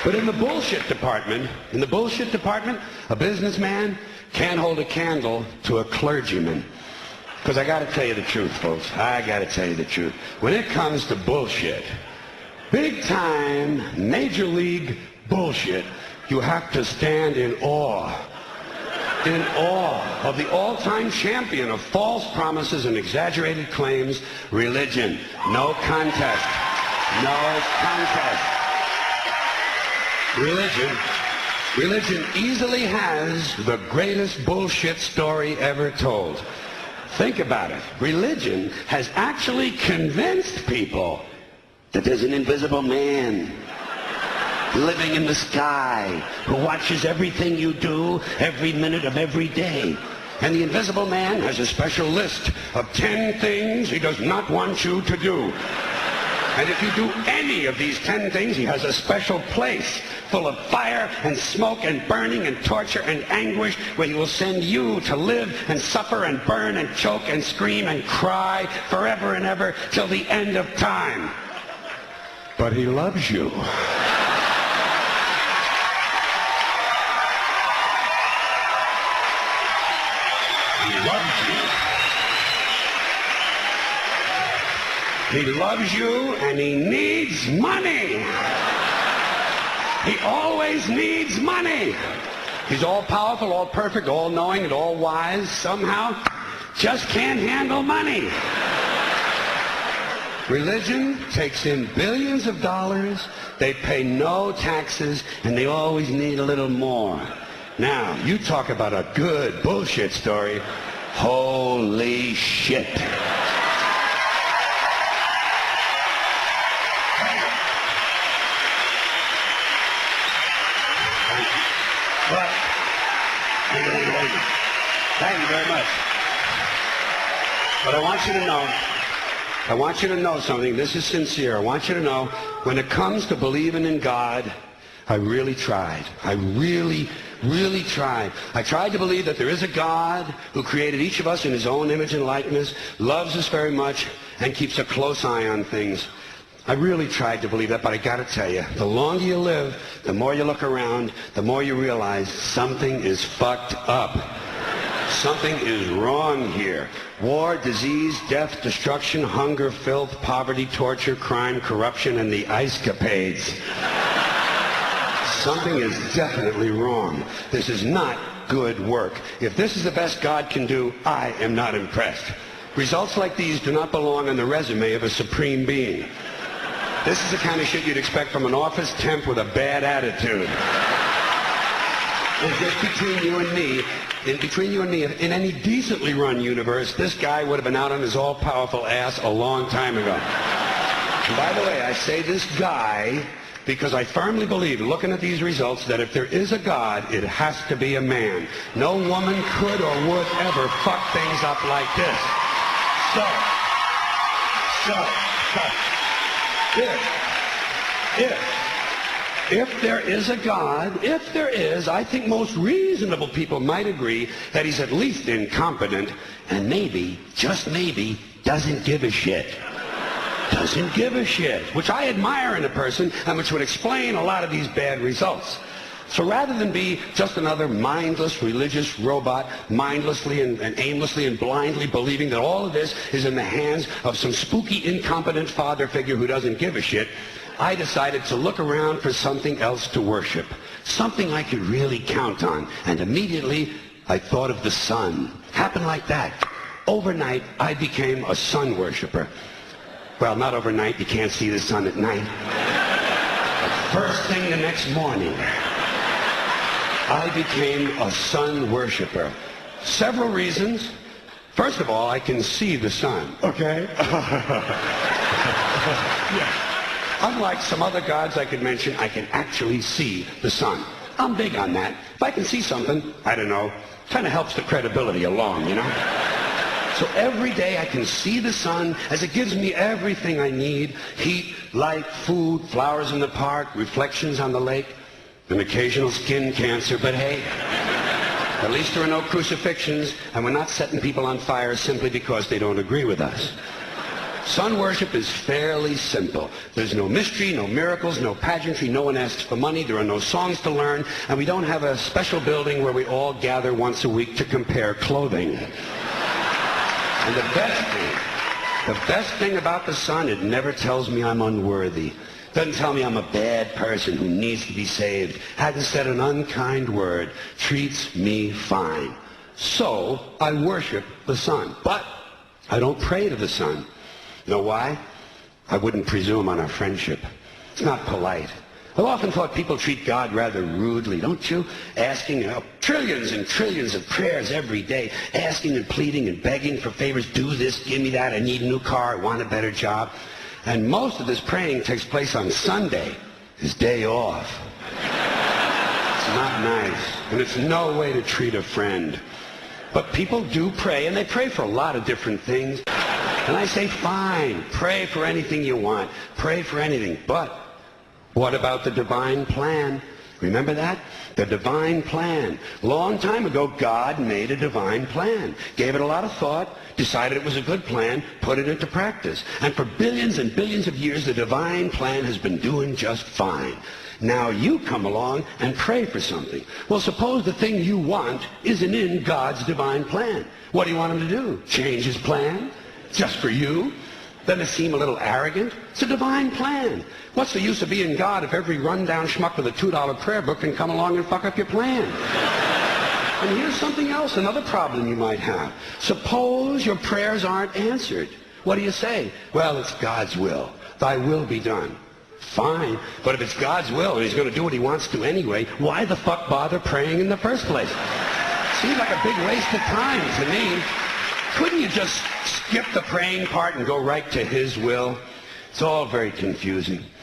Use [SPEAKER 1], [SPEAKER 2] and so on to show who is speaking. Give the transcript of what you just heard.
[SPEAKER 1] But in the bullshit department, a businessman can't hold a candle to a clergyman. Because I got to tell you the truth, folks. I got to tell you the truth. When it comes to bullshit, big time, major league bullshit, you have to stand in awe of the all-time champion of false promises and exaggerated claims, religion. No contest. No contest. Religion easily has the greatest bullshit story ever told. Think about it. Religion has actually convinced people that there's an invisible man living in the sky who watches everything you do every minute of every day. And the invisible man has a special list of 10 things he does not want you to do. And if you do any of these 10 things, he has a special place full of fire and smoke and burning and torture and anguish where he will send you to live and suffer and burn and choke and scream and cry forever and ever till the end of time. But he loves you. He loves you. He loves you and he needs money. He always needs money. He's all powerful, all perfect, all knowing, and all wise. Somehow, just can't handle money. Religion takes in billions of dollars. They pay no taxes, and they always need a little more. Now, you talk about a good bullshit story. Holy shit. But, thank you very much. But I want you to know something. This is sincere. I want you to know, when it comes to believing in God, I really tried. I really tried. I tried to believe that there is a God who created each of us in his own image and likeness, loves us very much, and keeps a close eye on things. I really tried to believe that, but I got to tell you, the longer you live, the more you look around, the more you realize something is fucked up. Something is wrong here. War, disease, death, destruction, hunger, filth, poverty, torture, crime, corruption, and the ice capades. Something is definitely wrong. This is not good work. If this is the best God can do, I am not impressed. Results like these do not belong on the resume of a supreme being. This is the kind of shit you'd expect from an office temp with a bad attitude. And just between you and me, in any decently run universe, this guy would have been out on his all-powerful ass a long time ago. And by the way, I say this guy because I firmly believe, looking at these results, that if there is a God, it has to be a man. No woman could or would ever fuck things up like this. If there is a God, if there is, I think most reasonable people might agree that he's at least incompetent and maybe, just maybe, doesn't give a shit. Doesn't give a shit, which I admire in a person and which would explain a lot of these bad results. So rather than be just another mindless religious robot, mindlessly and aimlessly and blindly believing that all of this is in the hands of some spooky, incompetent father figure who doesn't give a shit, I decided to look around for something else to worship, something I could really count on. And immediately, I thought of the sun. Happened like that. Overnight, I became a sun worshiper. Well, not overnight. You can't see the sun at night. But first thing the next morning, I became a sun worshiper. Several reasons. First of all, I can see the sun, okay? Yeah. Unlike some other gods I could mention, I can actually see the sun. I'm big on that. If I can see something, I don't know, kind of helps the credibility along, you know? So every day I can see the sun as it gives me everything I need: heat, light, food, flowers in the park, reflections on the lake, an occasional skin cancer, but hey, at least there are no crucifixions, and we're not setting people on fire simply because they don't agree with us. Sun worship is fairly simple. There's no mystery, no miracles, no pageantry. No one asks for money. There are no songs to learn. And we don't have a special building where we all gather once a week to compare clothing. And the best thing about the sun, it never tells me I'm unworthy. Doesn't tell me I'm a bad person who needs to be saved. Hasn't said an unkind word. Treats me fine. So I worship the sun. But I don't pray to the sun. You know why? I wouldn't presume on our friendship. It's not polite. I've often thought people treat God rather rudely, don't you? Asking trillions and trillions of prayers every day, asking and pleading and begging for favors. Do this, give me that, I need a new car, I want a better job. And most of this praying takes place on Sunday, his day off. It's not nice, and it's no way to treat a friend. But people do pray, and they pray for a lot of different things. And I say, fine, pray for anything you want. Pray for anything. But what about the divine plan? Remember that? The divine plan. Long time ago, God made a divine plan. Gave it a lot of thought, decided it was a good plan, put it into practice. And for billions and billions of years, the divine plan has been doing just fine. Now you come along and pray for something. Well, suppose the thing you want isn't in God's divine plan. What do you want him to do? Change his plan? Just for you? Doesn't it seem a little arrogant? It's a divine plan. What's the use of being God if every rundown schmuck with a $2 prayer book can come along and fuck up your plan? And here's something else, another problem you might have. Suppose your prayers aren't answered. What do you say? Well, it's God's will. Thy will be done. Fine, but if it's God's will and he's going to do what he wants to anyway, why the fuck bother praying in the first place? Seems like a big waste of time to me. Couldn't you just skip the praying part and go right to his will? It's all very confusing.